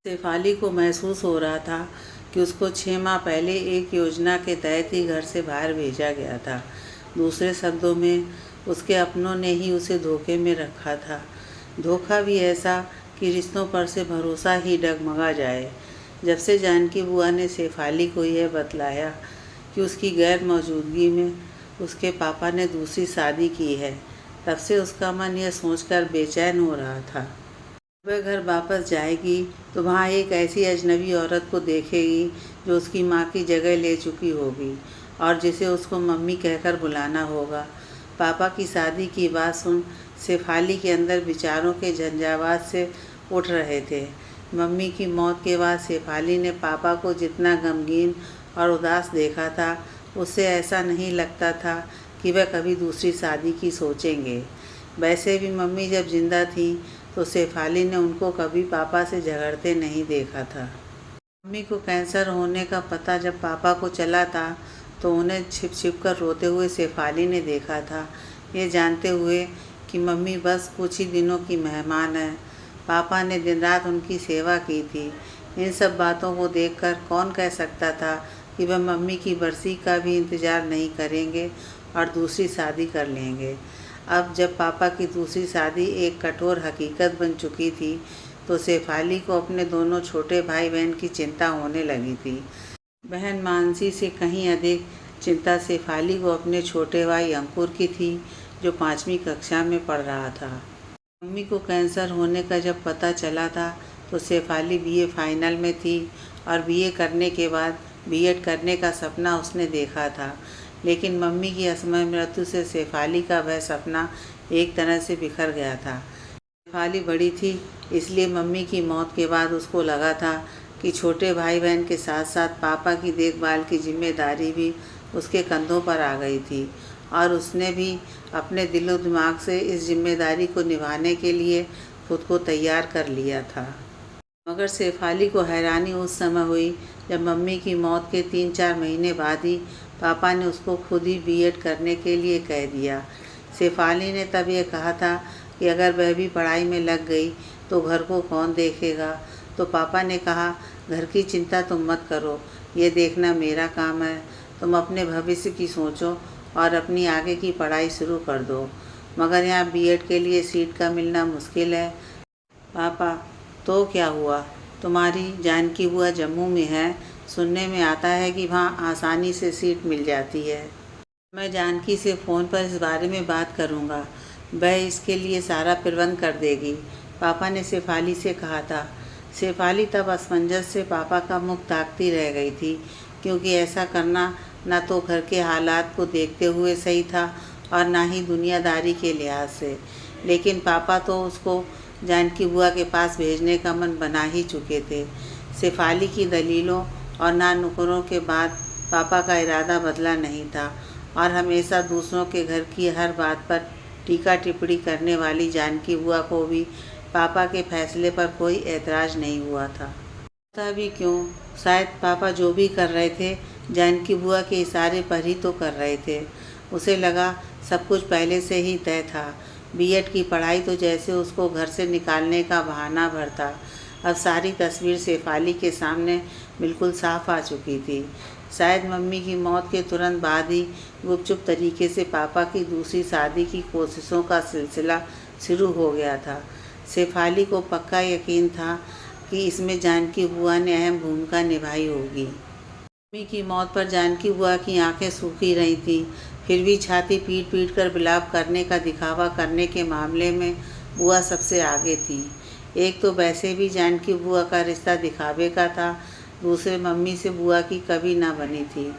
शेफाली को महसूस हो रहा था कि उसको 6 माह पहले एक योजना के तहत ही घर से बाहर भेजा गया था। दूसरे शब्दों में, उसके अपनों ने ही उसे धोखे में रखा था। धोखा भी ऐसा कि रिश्तों पर से भरोसा ही डगमगा जाए। जब से जानकी बुआ ने शेफाली को यह बतलाया कि उसकी गैर मौजूदगी में उसके पापा ने दूसरी शादी की है, तब से उसका मन यह सोचकर बेचैन हो रहा था। वह घर वापस जाएगी तो वहाँ एक ऐसी अजनबी औरत को देखेगी जो उसकी माँ की जगह ले चुकी होगी और जिसे उसको मम्मी कहकर बुलाना होगा। पापा की शादी की बात सुन शेफाली के अंदर विचारों के झंझावात से उठ रहे थे। मम्मी की मौत के बाद शेफाली ने पापा को जितना गमगीन और उदास देखा था, उससे ऐसा नहीं लगता था कि वह कभी दूसरी शादी की सोचेंगे। वैसे भी मम्मी जब जिंदा थी तो शेफाली ने उनको कभी पापा से झगड़ते नहीं देखा था। मम्मी को कैंसर होने का पता जब पापा को चला था तो उन्हें छिप छिप कर रोते हुए शेफाली ने देखा था, ये जानते हुए कि मम्मी बस कुछ ही दिनों की मेहमान है। पापा ने दिन रात उनकी सेवा की थी। इन सब बातों को देखकर कौन कह सकता था कि वह मम्मी की बरसी का भी इंतज़ार नहीं करेंगे और दूसरी शादी कर लेंगे। अब जब पापा की दूसरी शादी एक कठोर हकीकत बन चुकी थी तो शेफाली को अपने दोनों छोटे भाई बहन की चिंता होने लगी थी। बहन मानसी से कहीं अधिक चिंता शेफाली को अपने छोटे भाई अंकुर की थी, जो 5वीं कक्षा में पढ़ रहा था। मम्मी को कैंसर होने का जब पता चला था तो शेफाली बीए फाइनल में थी और बीए करने के बाद बीएड करने का सपना उसने देखा था। लेकिन मम्मी की असमय मृत्यु से शेफाली का वह सपना एक तरह से बिखर गया था। शेफाली बड़ी थी, इसलिए मम्मी की मौत के बाद उसको लगा था कि छोटे भाई बहन के साथ साथ पापा की देखभाल की जिम्मेदारी भी उसके कंधों पर आ गई थी और उसने भी अपने दिलो दिमाग से इस जिम्मेदारी को निभाने के लिए खुद को तैयार कर लिया था। मगर शेफाली को हैरानी उस समय हुई जब मम्मी की मौत के 3-4 महीने बाद ही पापा ने उसको खुद ही बीएड करने के लिए कह दिया। शेफाली ने तब यह कहा था कि अगर वह भी पढ़ाई में लग गई तो घर को कौन देखेगा। तो पापा ने कहा, घर की चिंता तुम मत करो, ये देखना मेरा काम है। तुम अपने भविष्य की सोचो और अपनी आगे की पढ़ाई शुरू कर दो। मगर यहाँ बीएड के लिए सीट का मिलना मुश्किल है। पापा, तो क्या हुआ? तुम्हारी जानकी बुआ जम्मू में है, सुनने में आता है कि वहाँ आसानी से सीट मिल जाती है। मैं जानकी से फ़ोन पर इस बारे में बात करूँगा, वह इसके लिए सारा प्रबंध कर देगी, पापा ने शेफाली से कहा था। शेफाली तब असमंजस से पापा का मुख ताकती रह गई थी, क्योंकि ऐसा करना न तो घर के हालात को देखते हुए सही था और ना ही दुनियादारी के लिहाज से। लेकिन पापा तो उसको जानकी बुआ के पास भेजने का मन बना ही चुके थे। शेफाली की दलीलों और ना नुकरों के बाद पापा का इरादा बदला नहीं था और हमेशा दूसरों के घर की हर बात पर टीका टिप्पणी करने वाली जानकी बुआ को भी पापा के फैसले पर कोई ऐतराज़ नहीं हुआ था। पता भी क्यों, शायद पापा जो भी कर रहे थे जानकी बुआ के इशारे पर ही तो कर रहे थे। उसे लगा सब कुछ पहले से ही तय था। बीएड की पढ़ाई तो जैसे उसको घर से निकालने का बहाना भर था। अब सारी तस्वीर शेफाली के सामने बिल्कुल साफ आ चुकी थी। शायद मम्मी की मौत के तुरंत बाद ही गुपचुप तरीके से पापा की दूसरी शादी की कोशिशों का सिलसिला शुरू हो गया था। शेफाली को पक्का यकीन था कि इसमें जानकी बुआ ने अहम भूमिका निभाई होगी। मम्मी की मौत पर जानकी बुआ की आंखें सूखी रही थीं, फिर भी छाती पीट पीट कर विलाप करने का दिखावा करने के मामले में बुआ सबसे आगे थी। एक तो वैसे भी जानकी बुआ का रिश्ता दिखावे का था, दूसरे मम्मी से बुआ की कभी ना बनी थी।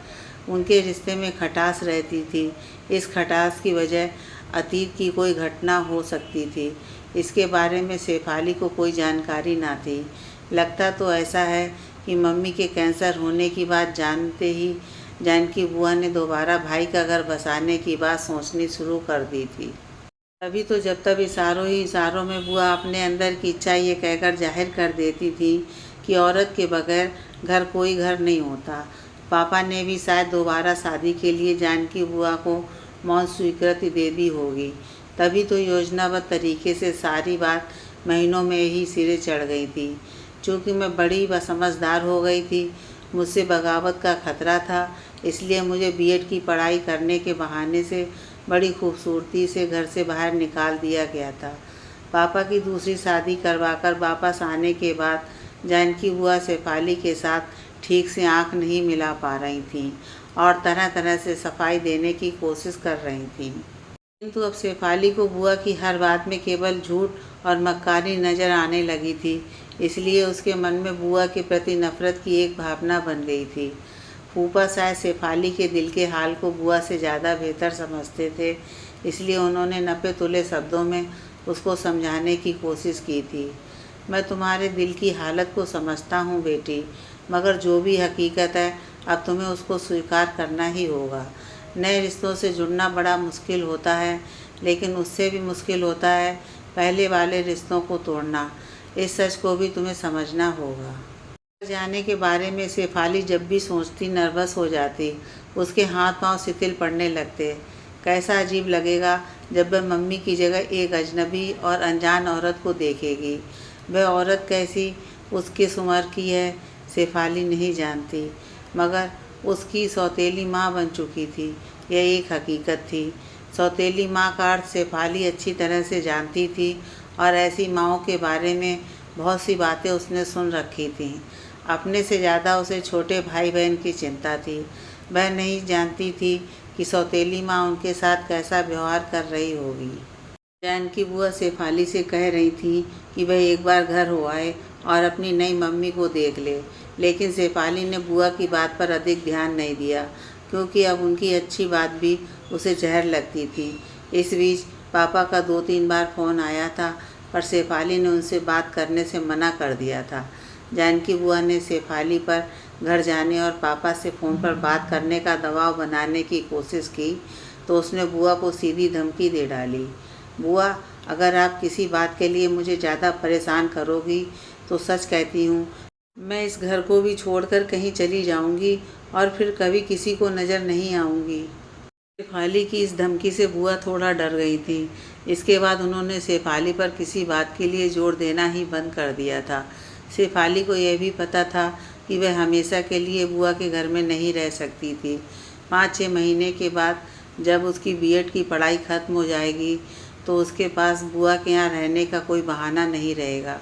उनके रिश्ते में खटास रहती थी। इस खटास की वजह अतीत की कोई घटना हो सकती थी। इसके बारे में शेफाली को कोई जानकारी ना थी। लगता तो ऐसा है कि मम्मी के कैंसर होने की बात जानते ही जानकी बुआ ने दोबारा भाई का घर बसाने की बात सोचनी शुरू कर दी थी। तभी तो जब तब इशारों ही इशारों में बुआ अपने अंदर की इच्छा ये कहकर जाहिर कर देती थी कि औरत के बगैर कोई घर नहीं होता। पापा ने भी शायद दोबारा शादी के लिए जानकी बुआ को मौन स्वीकृति दे दी होगी। तभी तो योजनाबद्ध तरीके से सारी बात महीनों में ही सिरे चढ़ गई थी। चूँकि मैं बड़ी व समझदार हो गई थी, मुझसे बगावत का खतरा था, इसलिए मुझे बीएड की पढ़ाई करने के बहाने से बड़ी खूबसूरती से घर से बाहर निकाल दिया गया था। पापा की दूसरी शादी करवाकर वापस आने के बाद जानकी बुआ शेफाली के साथ ठीक से आँख नहीं मिला पा रही थीं और तरह तरह से सफाई देने की कोशिश कर रही थीं। किंतु अब शेफाली को बुआ की हर बात में केवल झूठ और मक्कारी नज़र आने लगी थी, इसलिए उसके मन में बुआ के प्रति नफरत की एक भावना बन गई थी। फूफा शायद शेफाली के दिल के हाल को बुआ से ज़्यादा बेहतर समझते थे, इसलिए उन्होंने नपे तुले शब्दों में उसको समझाने की कोशिश की थी। मैं तुम्हारे दिल की हालत को समझता हूँ बेटी, मगर जो भी हकीकत है अब तुम्हें उसको स्वीकार करना ही होगा। नए रिश्तों से जुड़ना बड़ा मुश्किल होता है, लेकिन उससे भी मुश्किल होता है पहले वाले रिश्तों को तोड़ना। इस सच को भी तुम्हें समझना होगा। जाने के बारे में शेफाली जब भी सोचती नर्वस हो जाती, उसके हाथ पांव शिथिल पड़ने लगते। कैसा अजीब लगेगा जब वह मम्मी की जगह एक अजनबी और अनजान औरत को देखेगी। वह औरत कैसी उसके उम्र की है शेफाली नहीं जानती, मगर उसकी सौतेली माँ बन चुकी थी, यह एक हकीकत थी। सौतेली माँ का अर्थ शेफाली अच्छी तरह से जानती थी और ऐसी माँओं के बारे में बहुत सी बातें उसने सुन रखी थीं। अपने से ज़्यादा उसे छोटे भाई बहन की चिंता थी। वह नहीं जानती थी कि सौतेली माँ उनके साथ कैसा व्यवहार कर रही होगी। जानकी बुआ शेफाली से कह रही थी कि वह एक बार घर हो आए और अपनी नई मम्मी को देख ले, लेकिन शेफाली ने बुआ की बात पर अधिक ध्यान नहीं दिया, क्योंकि अब उनकी अच्छी बात भी उसे जहर लगती थी। इस बीच पापा का 2-3 बार फ़ोन आया था, पर शेफाली ने उनसे बात करने से मना कर दिया था। जानकी बुआ ने शेफाली पर घर जाने और पापा से फ़ोन पर बात करने का दबाव बनाने की कोशिश की, तो उसने बुआ को सीधी धमकी दे डाली। बुआ, अगर आप किसी बात के लिए मुझे ज़्यादा परेशान करोगी तो सच कहती हूँ, मैं इस घर को भी छोड़कर कहीं चली जाऊँगी और फिर कभी किसी को नज़र नहीं आऊँगी। शेफाली की इस धमकी से बुआ थोड़ा डर गई थी। इसके बाद उन्होंने शेफाली पर किसी बात के लिए जोर देना ही बंद कर दिया था। शेफाली को यह भी पता था कि वह हमेशा के लिए बुआ के घर में नहीं रह सकती थी। 5-6 महीने के बाद जब उसकी बीएड की पढ़ाई ख़त्म हो जाएगी, तो उसके पास बुआ के यहाँ रहने का कोई बहाना नहीं रहेगा।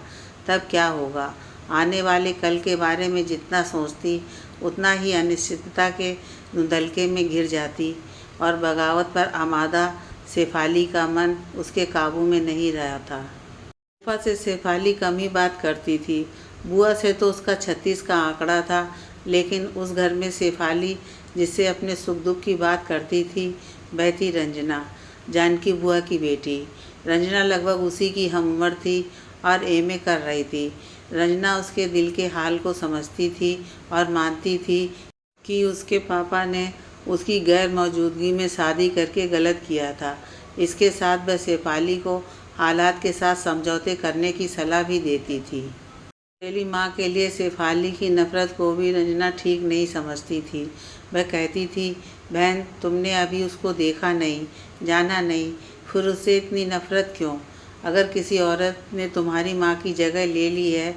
तब क्या होगा? आने वाले कल के बारे में जितना सोचती, उतना ही अनिश्चितता के धुंधलके में घिर जाती और बगावत पर आमादा शेफाली का मन उसके काबू में नहीं रहा था। फूफा से शेफाली कम ही बात करती थी। बुआ से तो उसका 36 का आंकड़ा था, लेकिन उस घर में शेफाली जिससे अपने सुख दुख की बात करती थी, वह थी रंजना, जानकी बुआ की बेटी। रंजना लगभग उसी की हमउम्र थी और एमए कर रही थी। रंजना उसके दिल के हाल को समझती थी और मानती थी कि उसके पापा ने उसकी गैर मौजूदगी में शादी करके गलत किया था। इसके साथ वह शेफाली को हालात के साथ समझौते करने की सलाह भी देती थी। अकेली माँ के लिए शेफाली की नफ़रत को भी रंजना ठीक नहीं समझती थी। वह कहती थी, बहन, तुमने अभी उसको देखा नहीं, जाना नहीं, फिर उससे इतनी नफ़रत क्यों? अगर किसी औरत ने तुम्हारी माँ की जगह ले ली है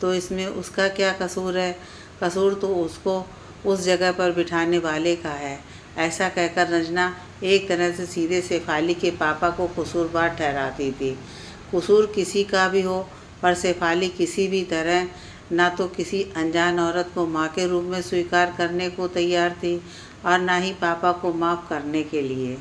तो इसमें उसका क्या कसूर है? कसूर तो उसको उस जगह पर बिठाने वाले का है। ऐसा कहकर रंजना एक तरह से सीधे शेफाली के पापा को कसूरवार ठहराती थी। कसूर किसी का भी हो, पर शेफाली किसी भी तरह ना तो किसी अनजान औरत को माँ के रूप में स्वीकार करने को तैयार थी और ना ही पापा को माफ़ करने के लिए।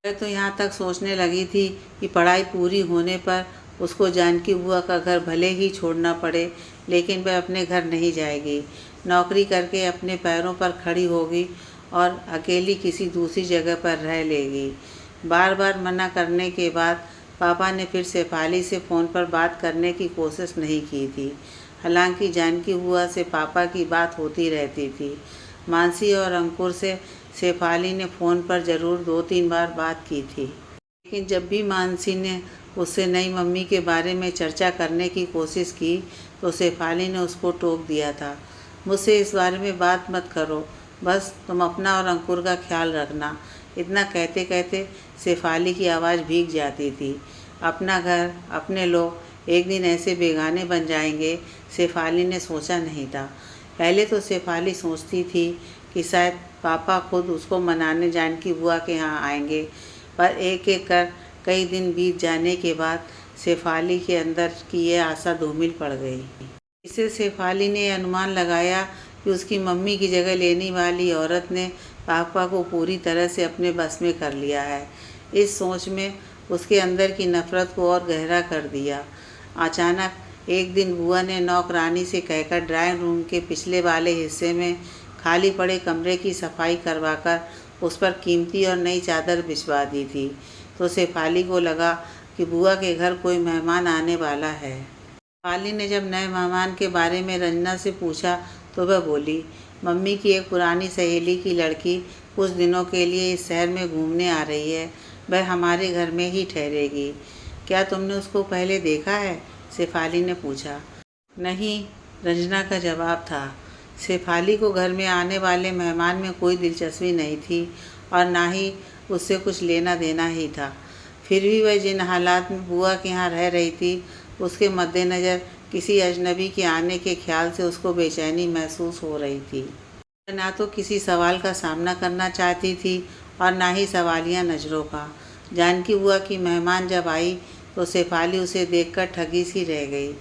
वह तो यहाँ तक सोचने लगी थी कि पढ़ाई पूरी होने पर उसको जानकी बुआ का घर भले ही छोड़ना पड़े, लेकिन वह अपने घर नहीं जाएगी। नौकरी करके अपने पैरों पर खड़ी होगी और अकेली किसी दूसरी जगह पर रह लेगी। बार बार मना करने के बाद पापा ने फिर शेफाली से फ़ोन पर बात करने की कोशिश नहीं की थी। हालांकि जानकी बुआ से पापा की बात होती रहती थी। मानसी और अंकुर से शेफाली ने फ़ोन पर ज़रूर 2-3 बार बात की थी, लेकिन जब भी मानसी ने उससे नई मम्मी के बारे में चर्चा करने की कोशिश की तो शेफाली ने उसको टोक दिया था। मुझसे इस बारे में बात मत करो, बस तुम अपना और अंकुर का ख्याल रखना। इतना कहते कहते शेफाली की आवाज़ भीग जाती थी। अपना घर, अपने लोग एक दिन ऐसे बेगाने बन जाएंगे, शेफाली ने सोचा नहीं था। पहले तो शेफाली सोचती थी कि शायद पापा खुद उसको मनाने जानकी बुआ के यहाँ आएंगे, पर एक एक कर कई दिन बीत जाने के बाद शेफाली के अंदर की ये आशा धूमिल पड़ गई। इससे शेफाली ने अनुमान लगाया कि उसकी मम्मी की जगह लेने वाली औरत ने पापा को पूरी तरह से अपने बस में कर लिया है। इस सोच में उसके अंदर की नफ़रत को और गहरा कर दिया। अचानक एक दिन बुआ ने नौकरानी से कहकर ड्राइंग रूम के पिछले वाले हिस्से में खाली पड़े कमरे की सफाई करवाकर उस पर कीमती और नई चादर बिछवा दी थी। तो शेफाली को लगा कि बुआ के घर कोई मेहमान आने वाला है। शेफाली ने जब नए मेहमान के बारे में रंजना से पूछा तो वह बोली, मम्मी की एक पुरानी सहेली की लड़की कुछ दिनों के लिए इस शहर में घूमने आ रही है। वह हमारे घर में ही ठहरेगी। क्या तुमने उसको पहले देखा है? शेफाली ने पूछा। नहीं, रंजना का जवाब था। शेफाली को घर में आने वाले मेहमान में कोई दिलचस्पी नहीं थी और ना ही उससे कुछ लेना देना ही था। फिर भी वह जिन हालात में बुआ के यहाँ रह रही थी, उसके मद्देनज़र किसी अजनबी के आने के ख्याल से उसको बेचैनी महसूस हो रही थी। वह ना तो किसी सवाल का सामना करना चाहती थी और ना ही सवालिया नज़रों का। जानकी बुआ की मेहमान जब आई तो शेफाली उसे देखकर ठगी सी रह गई।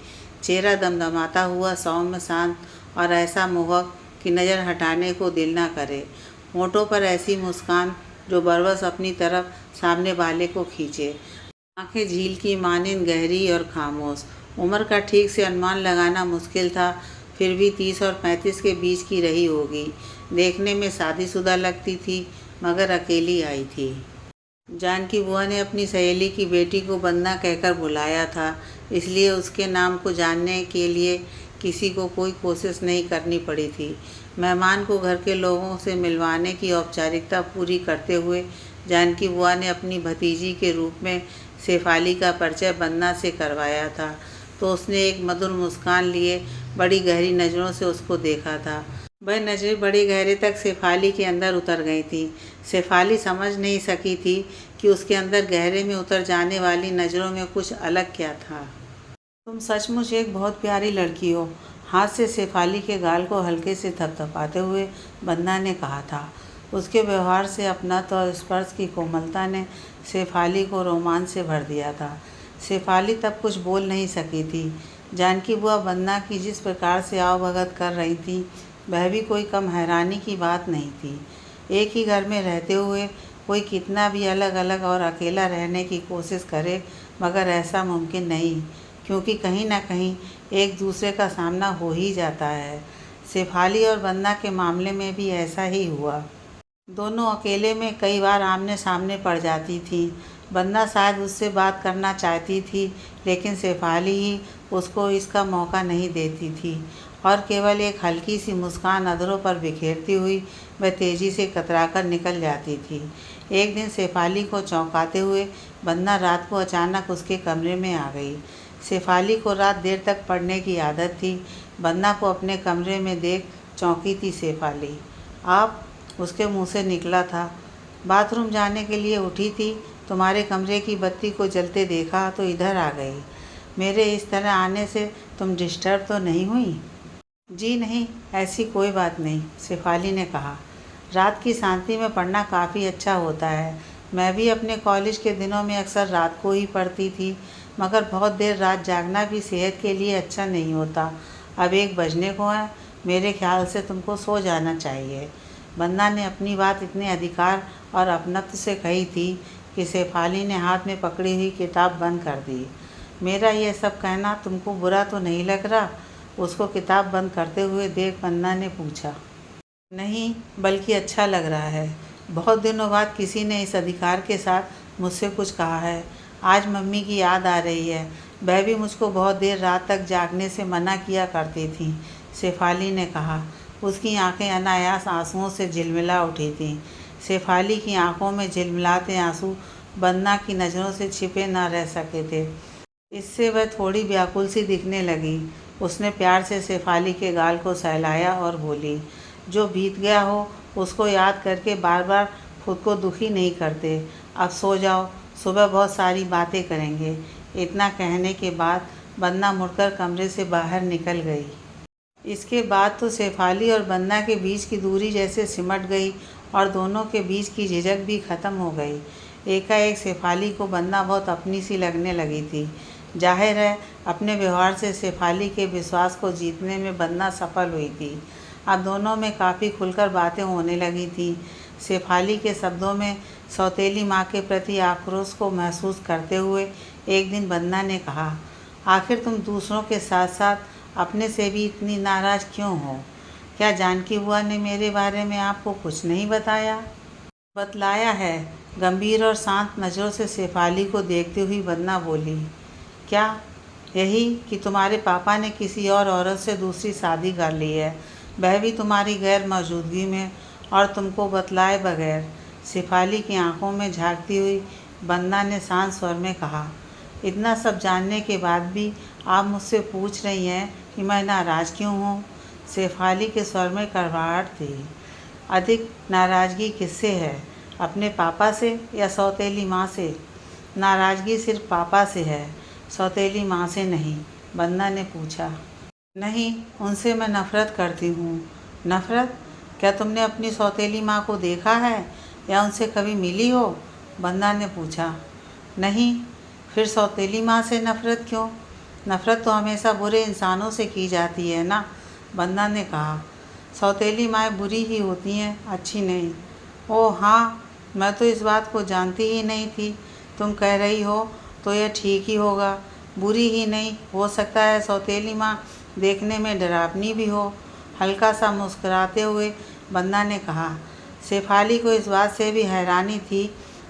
चेहरा दमदमाता हुआ, सौम्य, शांत और ऐसा मोहक कि नज़र हटाने को दिल ना करे। होठों पर ऐसी मुस्कान जो बरबस अपनी तरफ सामने वाले को खींचे। आंखें झील की मानिंद गहरी और खामोश। उम्र का ठीक से अनुमान लगाना मुश्किल था, फिर भी 30 और 35 के बीच की रही होगी। देखने में शादीशुदा लगती थी, मगर अकेली आई थी। जानकी बुआ ने अपनी सहेली की बेटी को बंदा कहकर बुलाया था, इसलिए उसके नाम को जानने के लिए किसी को कोई कोशिश नहीं करनी पड़ी थी। मेहमान को घर के लोगों से मिलवाने की औपचारिकता पूरी करते हुए जानकी बुआ ने अपनी भतीजी के रूप में शेफाली का परिचय बन्ना से करवाया था। तो उसने एक मधुर मुस्कान लिए बड़ी गहरी नज़रों से उसको देखा था। वह नज़रें बड़े गहरे तक शेफाली के अंदर उतर गई थीं। शेफाली समझ नहीं सकी थी कि उसके अंदर गहरे में उतर जाने वाली नज़रों में कुछ अलग क्या था। तुम सचमुच एक बहुत प्यारी लड़की हो, हाथ से शेफाली के गाल को हल्के से थपथपाते हुए बन्ना ने कहा था। उसके व्यवहार से अपनत्व और स्पर्श की कोमलता ने शेफाली को रोमांच से भर दिया था। शेफाली तब कुछ बोल नहीं सकी थी। जानकी बुआ बन्ना की जिस प्रकार से आवभगत कर रही थी, वह भी कोई कम हैरानी की बात नहीं थी। एक ही घर में रहते हुए कोई कितना भी अलग अलग और अकेला रहने की कोशिश करे, मगर ऐसा मुमकिन नहीं, क्योंकि कहीं ना कहीं एक दूसरे का सामना हो ही जाता है। शेफाली और बन्ना के मामले में भी ऐसा ही हुआ। दोनों अकेले में कई बार आमने सामने पड़ जाती थीं। बन्ना शायद उससे बात करना चाहती थी, लेकिन शेफाली ही उसको इसका मौका नहीं देती थी और केवल एक हल्की सी मुस्कान अधरों पर बिखेरती हुई वह तेज़ी से कतराकर निकल जाती थी। एक दिन शेफाली को चौंकाते हुए बन्ना रात को अचानक उसके कमरे में आ गई। शेफाली को रात देर तक पढ़ने की आदत थी। बन्ना को अपने कमरे में देख चौंकी थी शेफाली। आप? उसके मुंह से निकला था। बाथरूम जाने के लिए उठी थी, तुम्हारे कमरे की बत्ती को जलते देखा तो इधर आ गई। मेरे इस तरह आने से तुम डिस्टर्ब तो नहीं हुई? जी नहीं, ऐसी कोई बात नहीं, शेफाली ने कहा। रात की शांति में पढ़ना काफ़ी अच्छा होता है। मैं भी अपने कॉलेज के दिनों में अक्सर रात को ही पढ़ती थी, मगर बहुत देर रात जागना भी सेहत के लिए अच्छा नहीं होता। अब 1 बजने को है, मेरे ख्याल से तुमको सो जाना चाहिए। बन्ना ने अपनी बात इतने अधिकार और अपनत्व से कही थी कि शेफाली ने हाथ में पकड़ी हुई किताब बंद कर दी। मेरा यह सब कहना तुमको बुरा तो नहीं लग रहा? उसको किताब बंद करते हुए देख बन्ना ने पूछा। नहीं, बल्कि अच्छा लग रहा है। बहुत दिनों बाद किसी ने इस अधिकार के साथ मुझसे कुछ कहा है। आज मम्मी की याद आ रही है। वह भी मुझको बहुत देर रात तक जागने से मना किया करती थी, शेफाली ने कहा। उसकी आंखें अनायास आंसुओं से झिलमिला उठी थीं। शेफाली की आंखों में झिलमिलाते आंसू बन्ना की नज़रों से छिपे न रह सके थे। इससे वह थोड़ी व्याकुल सी दिखने लगी। उसने प्यार से शेफाली के गाल को सहलाया और बोली, जो बीत गया हो उसको याद करके बार बार खुद को दुखी नहीं करते। अब सो जाओ, सुबह बहुत सारी बातें करेंगे। इतना कहने के बाद बन्ना मुड़कर कमरे से बाहर निकल गई। इसके बाद तो शेफाली और बन्ना के बीच की दूरी जैसे सिमट गई और दोनों के बीच की झिझक भी ख़त्म हो गई। एकाएक शेफाली को बन्ना बहुत अपनी सी लगने लगी थी। जाहिर है अपने व्यवहार से शेफाली के विश्वास को जीतने में बन्ना सफल हुई थी। अब दोनों में काफ़ी खुलकर बातें होने लगी थी। शेफाली के शब्दों में सौतेली माँ के प्रति आक्रोश को महसूस करते हुए एक दिन बन्ना ने कहा, आखिर तुम दूसरों के साथ साथ अपने से भी इतनी नाराज़ क्यों हो? क्या जानकी बुआ ने मेरे बारे में आपको कुछ नहीं बताया? बतलाया है। गंभीर और शांत नज़रों से शेफाली को देखती हुई बन्ना बोली, क्या? यही कि तुम्हारे पापा ने किसी और औरत से दूसरी शादी कर ली है, वह भी तुम्हारी गैर मौजूदगी में और तुमको बतलाए बगैर। शेफाली की आंखों में झांकती हुई बन्ना ने शांत स्वर में कहा, इतना सब जानने के बाद भी आप मुझसे पूछ रही हैं कि मैं नाराज़ क्यों हूँ? शेफाली के स्वर में कड़वाहट थी। अधिक नाराज़गी किससे है, अपने पापा से या सौतेली माँ से? नाराज़गी सिर्फ पापा से है, सौतेली माँ से नहीं, बन्ना ने पूछा। नहीं, उनसे मैं नफ़रत करती हूँ। नफ़रत? क्या तुमने अपनी सौतेली माँ को देखा है या उनसे कभी मिली हो? बन्ना ने पूछा। नहीं, फिर सौतेली माँ से नफ़रत क्यों? नफ़रत तो हमेशा बुरे इंसानों से की जाती है ना, बन्ना ने कहा। सौतेली माएँ बुरी ही होती हैं, अच्छी नहीं। ओह हाँ, मैं तो इस बात को जानती ही नहीं थी। तुम कह रही हो तो यह ठीक ही होगा। बुरी ही नहीं, हो सकता है सौतेली माँ देखने में डरावनी भी हो, हल्का सा मुस्कुराते हुए बन्ना ने कहा। शेफाली को इस बात से भी हैरानी थी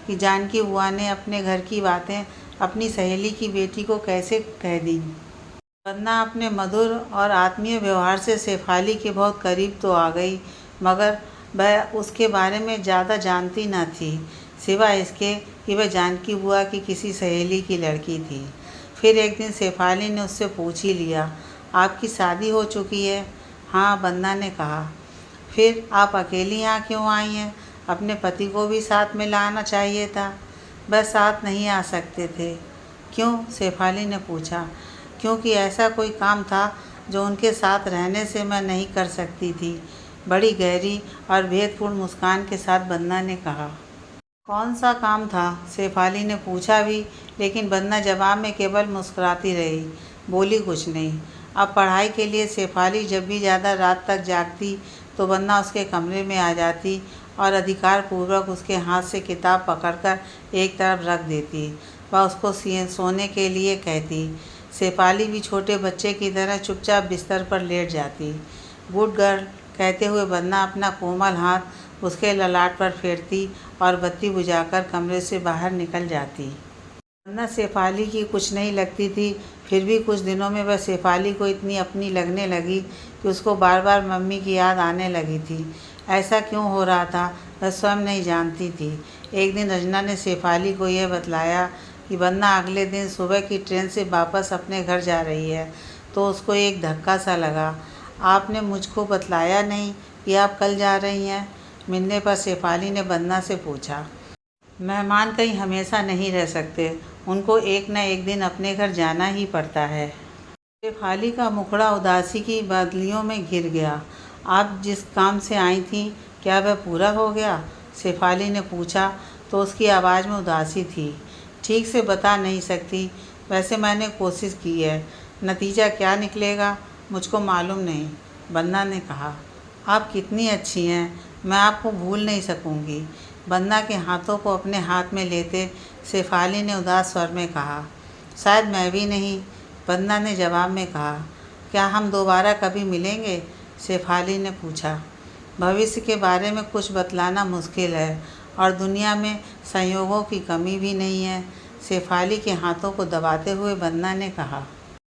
कि जानकी बुआ ने अपने घर की बातें अपनी सहेली की बेटी को कैसे कह दी। बन्ना अपने मधुर और आत्मीय व्यवहार से शेफाली के बहुत करीब तो आ गई, मगर वह उसके बारे में ज़्यादा जानती न थी, सिवाय इसके कि वह जानकी बुआ की किसी सहेली की लड़की थी। फिर एक दिन शेफाली ने उससे पूछ ही लिया, आपकी शादी हो चुकी है? हाँ, बन्ना ने कहा। फिर आप अकेली यहाँ क्यों आई हैं? अपने पति को भी साथ में लाना चाहिए था। वह साथ नहीं आ सकते थे। क्यों? शेफाली ने पूछा। क्योंकि ऐसा कोई काम था जो उनके साथ रहने से मैं नहीं कर सकती थी, बड़ी गहरी और भेदपूर्ण मुस्कान के साथ बन्ना ने कहा। कौन सा काम था? शेफाली ने पूछा भी, लेकिन बन्ना जवाब में केवल मुस्कुराती रही, बोली कुछ नहीं। अब पढ़ाई के लिए शेफाली जब भी ज़्यादा रात तक जागती तो बन्ना उसके कमरे में आ जाती और अधिकारपूर्वक उसके हाथ से किताब पकड़कर एक तरफ रख देती। वह उसको सोने के लिए कहती। शेफाली भी छोटे बच्चे की तरह चुपचाप बिस्तर पर लेट जाती। गुड गर्ल कहते हुए बन्ना अपना कोमल हाथ उसके ललाट पर फेरती और बत्ती बुझाकर कमरे से बाहर निकल जाती। बन्ना शेफाली की कुछ नहीं लगती थी, फिर भी कुछ दिनों में वह शेफाली को इतनी अपनी लगने लगी कि उसको बार बार मम्मी की याद आने लगी थी। ऐसा क्यों हो रहा था वह स्वयं नहीं जानती थी। एक दिन रजना ने शेफाली को यह बतलाया कि बन्ना अगले दिन सुबह की ट्रेन से वापस अपने घर जा रही है, तो उसको एक धक्का सा लगा। आपने मुझको बतलाया नहीं कि आप कल जा रही हैं? मिलने पर शेफाली ने बन्ना से पूछा। मेहमान कहीं हमेशा नहीं रह सकते, उनको एक न एक दिन अपने घर जाना ही पड़ता है। शेफाली का मुखड़ा उदासी की बादलियों में घिर गया। आप जिस काम से आई थीं, क्या वह पूरा हो गया? शेफाली ने पूछा तो उसकी आवाज़ में उदासी थी। ठीक से बता नहीं सकती, वैसे मैंने कोशिश की है। नतीजा क्या निकलेगा मुझको मालूम नहीं, बन्ना ने कहा। आप कितनी अच्छी हैं, मैं आपको भूल नहीं सकूंगी। बन्ना के हाथों को अपने हाथ में लेते शेफाली ने उदास स्वर में कहा। शायद मैं भी नहीं, बन्ना ने जवाब में कहा। क्या हम दोबारा कभी मिलेंगे? शेफाली ने पूछा। भविष्य के बारे में कुछ बतलाना मुश्किल है और दुनिया में संयोगों की कमी भी नहीं है, शेफाली के हाथों को दबाते हुए बन्ना ने कहा।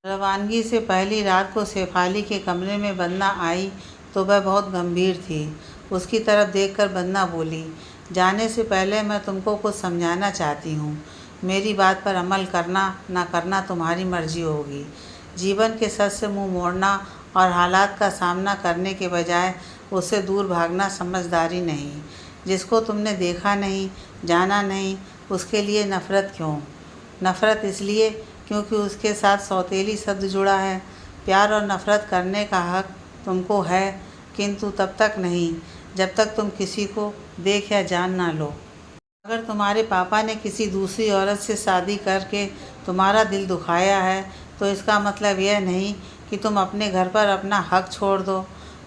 रवानगी से पहली रात को शेफाली के कमरे में बन्ना आई तो वह बहुत गंभीर थी। उसकी तरफ देखकर बन्ना बोली, जाने से पहले मैं तुमको कुछ समझाना चाहती हूँ। मेरी बात पर अमल करना ना करना तुम्हारी मर्जी होगी। जीवन के सच से मुँह मोड़ना और हालात का सामना करने के बजाय उससे दूर भागना समझदारी नहीं। जिसको तुमने देखा नहीं, जाना नहीं, उसके लिए नफ़रत क्यों? नफ़रत इसलिए क्योंकि उसके साथ सौतेली शब्द जुड़ा है। प्यार और नफ़रत करने का हक तुमको है, किंतु तब तक नहीं जब तक तुम किसी को देख या जान ना लो। अगर तुम्हारे पापा ने किसी दूसरी औरत से शादी करके तुम्हारा दिल दुखाया है तो इसका मतलब यह नहीं कि तुम अपने घर पर अपना हक छोड़ दो।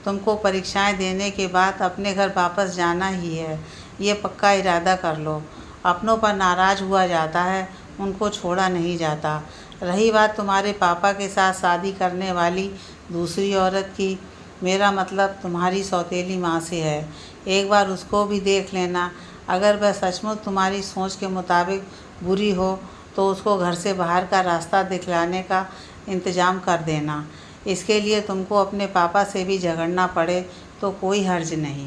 तुमको परीक्षाएं देने के बाद अपने घर वापस जाना ही है, ये पक्का इरादा कर लो। अपनों पर नाराज़ हुआ जाता है, उनको छोड़ा नहीं जाता। रही बात तुम्हारे पापा के साथ शादी करने वाली दूसरी औरत की, मेरा मतलब तुम्हारी सौतेली माँ से है। एक बार उसको भी देख लेना। अगर वह सचमुच तुम्हारी सोच के मुताबिक बुरी हो तो उसको घर से बाहर का रास्ता दिखलाने का इंतज़ाम कर देना। इसके लिए तुमको अपने पापा से भी झगड़ना पड़े तो कोई हर्ज नहीं।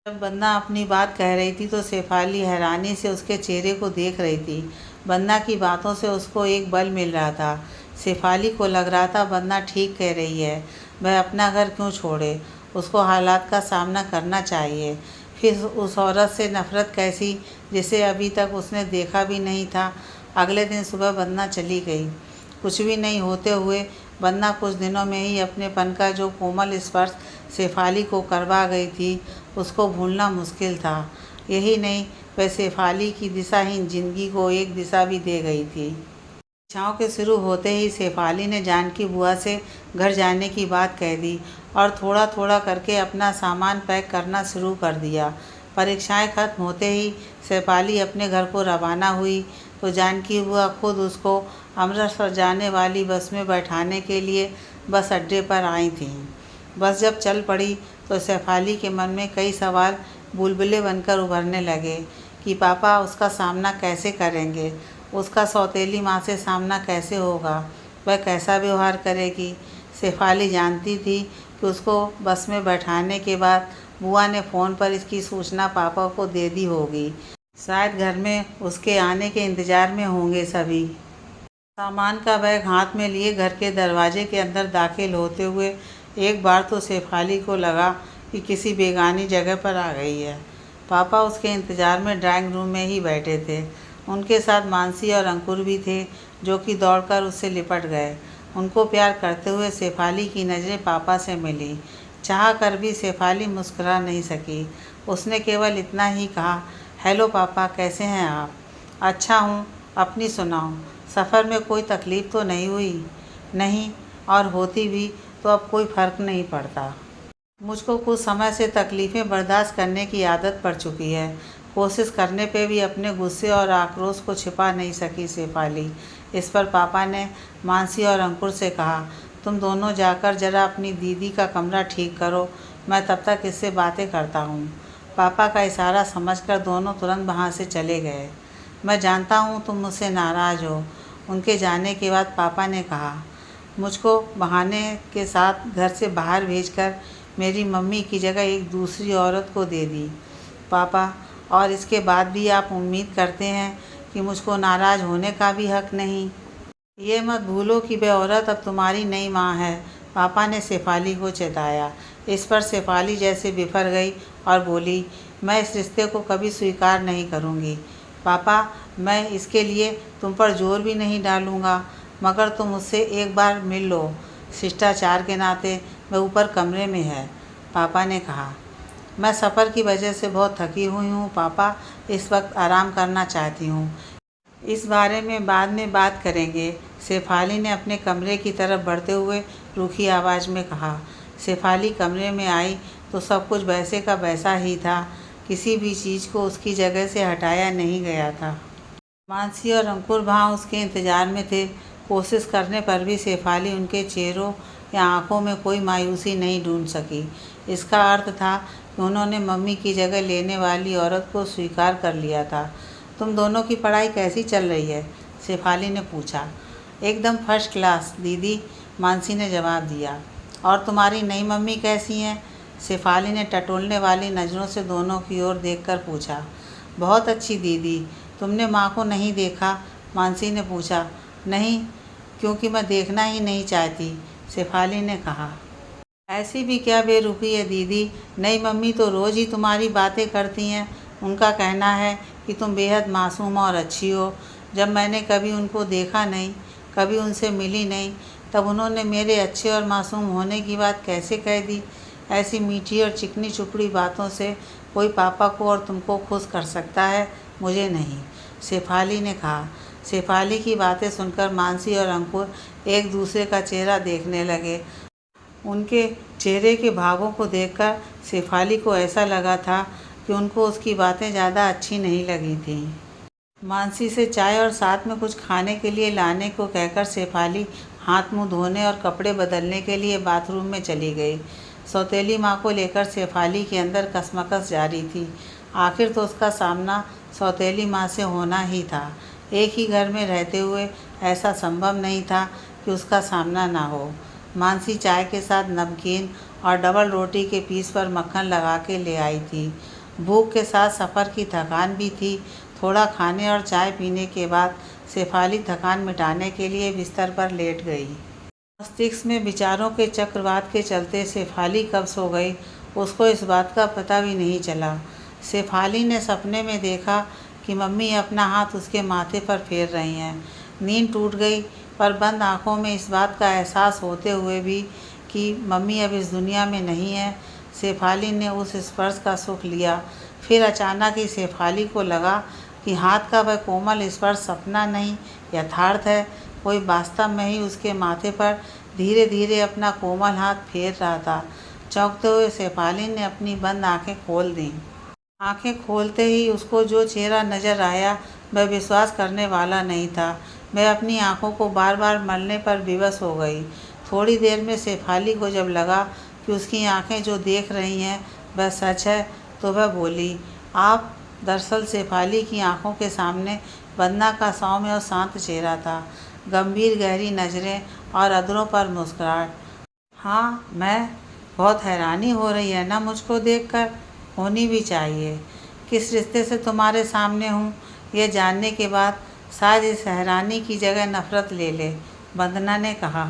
जब बन्ना अपनी बात कह रही थी तो शेफाली हैरानी से उसके चेहरे को देख रही थी। बन्ना की बातों से उसको एक बल मिल रहा था। शेफाली को लग रहा था बन्ना ठीक कह रही है, वह अपना घर क्यों छोड़े, उसको हालात का सामना करना चाहिए। फिर उस औरत से नफ़रत कैसी जिसे अभी तक उसने देखा भी नहीं था। अगले दिन सुबह बन्ना चली गई। कुछ भी नहीं होते हुए बन्ना कुछ दिनों में ही अपनेपन का जो कोमल स्पर्श शेफाली को करवा गई थी उसको भूलना मुश्किल था। यही नहीं, वह शेफाली की दिशाहीन जिंदगी को एक दिशा भी दे गई थी। परीक्षाओं के शुरू होते ही शेफाली ने जानकी बुआ से घर जाने की बात कह दी और थोड़ा थोड़ा करके अपना सामान पैक करना शुरू कर दिया। परीक्षाएं खत्म होते ही शेफाली अपने घर को रवाना हुई तो जानकी बुआ खुद उसको अमृतसर जाने वाली बस में बैठाने के लिए बस अड्डे पर आई थीं। बस जब चल पड़ी तो शेफाली के मन में कई सवाल बुलबुले बनकर उभरने लगे कि पापा उसका सामना कैसे करेंगे, उसका सौतेली माँ से सामना कैसे होगा, वह कैसा व्यवहार करेगी। शेफाली जानती थी कि उसको बस में बैठाने के बाद बुआ ने फ़ोन पर इसकी सूचना पापा को दे दी होगी। शायद घर में उसके आने के इंतज़ार में होंगे सभी। सामान का बैग हाथ में लिए घर के दरवाजे के अंदर दाखिल होते हुए एक बार तो शेफाली को लगा कि किसी बेगानी जगह पर आ गई है। पापा उसके इंतज़ार में ड्राइंग रूम में ही बैठे थे। उनके साथ मानसी और अंकुर भी थे जो कि दौड़कर उससे लिपट गए। उनको प्यार करते हुए शेफाली की नज़रें पापा से मिली। चाह कर भी शेफाली मुस्कुरा नहीं सकी। उसने केवल इतना ही कहा, हेलो पापा, कैसे हैं आप? अच्छा हूँ, अपनी सुनाओ। सफ़र में कोई तकलीफ़ तो नहीं हुई? नहीं, और होती भी तो अब कोई फ़र्क नहीं पड़ता। मुझको कुछ समय से तकलीफ़ें बर्दाश्त करने की आदत पड़ चुकी है। कोशिश करने पे भी अपने गुस्से और आक्रोश को छिपा नहीं सकी शेफाली। इस पर पापा ने मानसी और अंकुर से कहा, तुम दोनों जाकर ज़रा अपनी दीदी का कमरा ठीक करो, मैं तब तक इससे बातें करता हूँ। पापा का इशारा समझकर दोनों तुरंत वहाँ से चले गए। मैं जानता हूँ तुम मुझसे नाराज़ हो, उनके जाने के बाद पापा ने कहा। मुझको बहाने के साथ घर से बाहर भेजकर मेरी मम्मी की जगह एक दूसरी औरत को दे दी पापा, और इसके बाद भी आप उम्मीद करते हैं कि मुझको नाराज़ होने का भी हक नहीं। ये मत भूलो कि वह औरत अब तुम्हारी नई माँ है, पापा ने शेफाली को चेताया। इस पर शेफाली जैसे बिफर गई और बोली, मैं इस रिश्ते को कभी स्वीकार नहीं करूँगी पापा। मैं इसके लिए तुम पर जोर भी नहीं डालूँगा, मगर तुम मुझसे एक बार मिल लो, शिष्टाचार के नाते। वह ऊपर कमरे में है, पापा ने कहा। मैं सफ़र की वजह से बहुत थकी हुई हूँ पापा, इस वक्त आराम करना चाहती हूँ। इस बारे में बाद में बात करेंगे, शेफाली ने अपने कमरे की तरफ बढ़ते हुए रूखी आवाज़ में कहा। शेफाली कमरे में आई तो सब कुछ वैसे का वैसा ही था, किसी भी चीज़ को उसकी जगह से हटाया नहीं गया था। मानसी और अंकुर वहाँ उसके इंतज़ार में थे। कोशिश करने पर भी शेफाली उनके चेहरों या आंखों में कोई मायूसी नहीं ढूंढ सकी। इसका अर्थ था कि उन्होंने मम्मी की जगह लेने वाली औरत को स्वीकार कर लिया था। तुम दोनों की पढ़ाई कैसी चल रही है? शेफाली ने पूछा। एकदम फर्स्ट क्लास दीदी, मानसी ने जवाब दिया। और तुम्हारी नई मम्मी कैसी हैं? शेफाली ने टटोलने वाली नज़रों से दोनों की ओर देखकर पूछा। बहुत अच्छी दीदी। तुमने माँ को नहीं देखा? मानसी ने पूछा। नहीं, क्योंकि मैं देखना ही नहीं चाहती, शेफाली ने कहा। ऐसी भी क्या बेरुखी है दीदी, नई मम्मी तो रोज़ ही तुम्हारी बातें करती हैं। उनका कहना है कि तुम बेहद मासूम और अच्छी हो। जब मैंने कभी उनको देखा नहीं, कभी उनसे मिली नहीं, तब उन्होंने मेरे अच्छे और मासूम होने की बात कैसे कह दी? ऐसी मीठी और चिकनी चुपड़ी बातों से कोई पापा को और तुमको खुश कर सकता है, मुझे नहीं, शेफाली ने कहा। शेफाली की बातें सुनकर मानसी और अंकुर एक दूसरे का चेहरा देखने लगे। उनके चेहरे के भावों को देखकर शेफाली को ऐसा लगा था कि उनको उसकी बातें ज़्यादा अच्छी नहीं लगी थीं। मानसी से चाय और साथ में कुछ खाने के लिए लाने को कहकर शेफाली हाथ मुंह धोने और कपड़े बदलने के लिए बाथरूम में चली गई। सौतेली माँ को लेकर शेफाली के अंदर कसमकस जारी थी। आखिर तो उसका सामना सौतेली माँ से होना ही था। एक ही घर में रहते हुए ऐसा संभव नहीं था कि उसका सामना ना हो। मानसी चाय के साथ नमकीन और डबल रोटी के पीस पर मक्खन लगा के ले आई थी। भूख के साथ सफ़र की थकान भी थी। थोड़ा खाने और चाय पीने के बाद शेफाली थकान मिटाने के लिए बिस्तर पर लेट गई। मस्तिष्क में विचारों के चक्रवात के चलते शेफाली कब सो गई, उसको इस बात का पता भी नहीं चला। शेफाली ने सपने में देखा कि मम्मी अपना हाथ उसके माथे पर फेर रही हैं। नींद टूट गई, पर बंद आँखों में इस बात का एहसास होते हुए भी कि मम्मी अब इस दुनिया में नहीं है, शेफाली ने उस स्पर्श का सुख लिया। फिर अचानक ही शेफाली को लगा कि हाथ का वह कोमल स्पर्श सपना नहीं, यथार्थ है। कोई वास्तव में ही उसके माथे पर धीरे धीरे अपना कोमल हाथ फेर रहा था। चौंकते हुए शेफाली ने अपनी बंद आंखें खोल दीं। आंखें खोलते ही उसको जो चेहरा नजर आया वह विश्वास करने वाला नहीं था। वह अपनी आंखों को बार बार मलने पर विवश हो गई। थोड़ी देर में शेफाली को जब लगा कि उसकी आंखें जो देख रही हैं वह सच है, तो वह बोली, आप? दरअसल शेफाली की आंखों के सामने वंदना का सौम्य और शांत चेहरा था, गंभीर गहरी नज़रें और अधरों पर मुस्कुराहट। हाँ, मैं? बहुत हैरानी हो रही है ना मुझको देखकर? होनी भी चाहिए। किस रिश्ते से तुम्हारे सामने हूँ यह जानने के बाद शायद इस हैरानी की जगह नफ़रत ले ले, वंदना ने कहा।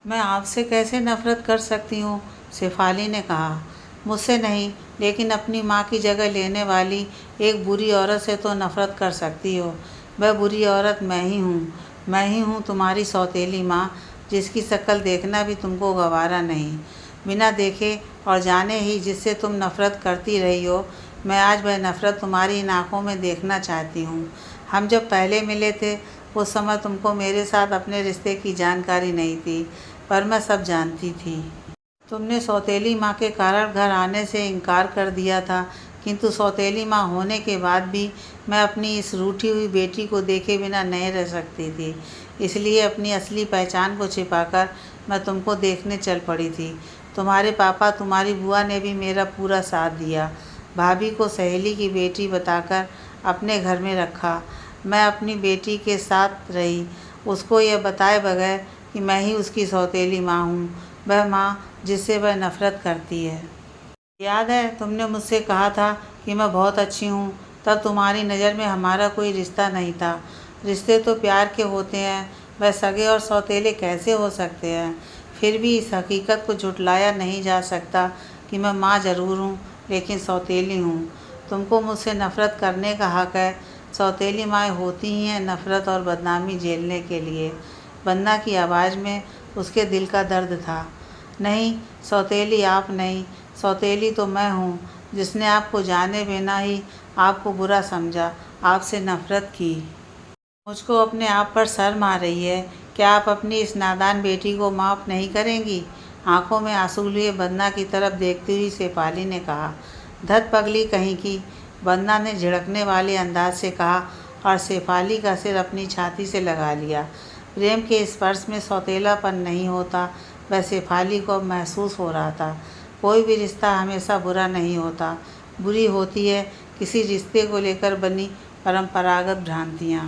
मैं आपसे कैसे नफ़रत कर सकती हूँ? शेफाली ने कहा। मुझसे नहीं, लेकिन अपनी माँ की जगह लेने वाली एक बुरी औरत से तो नफ़रत कर सकती हो। वह बुरी औरत मैं ही हूँ। मैं ही हूँ तुम्हारी सौतेली माँ, जिसकी शक्ल देखना भी तुमको गवारा नहीं। बिना देखे और जाने ही जिससे तुम नफ़रत करती रही हो, मैं आज वह नफ़रत तुम्हारी इन आँखों में देखना चाहती हूँ। हम जब पहले मिले थे उस समय तुमको मेरे साथ अपने रिश्ते की जानकारी नहीं थी, पर मैं सब जानती थी। तुमने सौतेली माँ के कारण घर आने से इनकार कर दिया था, किंतु सौतेली माँ होने के बाद भी मैं अपनी इस रूठी हुई बेटी को देखे बिना नहीं रह सकती थी। इसलिए अपनी असली पहचान को छिपाकर मैं तुमको देखने चल पड़ी थी। तुम्हारे पापा, तुम्हारी बुआ ने भी मेरा पूरा साथ दिया। भाभी को सहेली की बेटी बताकर अपने घर में रखा। मैं अपनी बेटी के साथ रही, उसको यह बताए बगैर कि मैं ही उसकी सौतेली माँ हूँ, वह माँ जिससे वह नफ़रत करती है। याद है तुमने मुझसे कहा था कि मैं बहुत अच्छी हूँ, तब तुम्हारी नज़र में हमारा कोई रिश्ता नहीं था। रिश्ते तो प्यार के होते हैं, वह सगे और सौतेले कैसे हो सकते हैं? फिर भी इस हकीकत को झुठलाया नहीं जा सकता कि मैं माँ ज़रूर हूँ, लेकिन सौतेली हूँ। तुमको मुझसे नफ़रत करने का हक़ है। सौतेली माएँ होती ही हैं नफ़रत और बदनामी झेलने के लिए। वंदना की आवाज़ में उसके दिल का दर्द था। नहीं, सौतेली आप नहीं, सौतेली तो मैं हूँ, जिसने आपको जाने बिना ही आपको बुरा समझा, आपसे नफ़रत की। मुझको अपने आप पर शर्म आ रही है। क्या आप अपनी इस नादान बेटी को माफ़ नहीं करेंगी? आंखों में आंसू लिए वंदना की तरफ देखती हुई शेफाली ने कहा। धत पगली कहीं की, वंदना ने झिड़कने वाले अंदाज से कहा और शेफाली का सिर अपनी छाती से लगा लिया। प्रेम के स्पर्श में सौतेलापन नहीं होता, वह शेफाली को महसूस हो रहा था। कोई भी रिश्ता हमेशा बुरा नहीं होता, बुरी होती है किसी रिश्ते को लेकर बनी परंपरागत भ्रांतियाँ।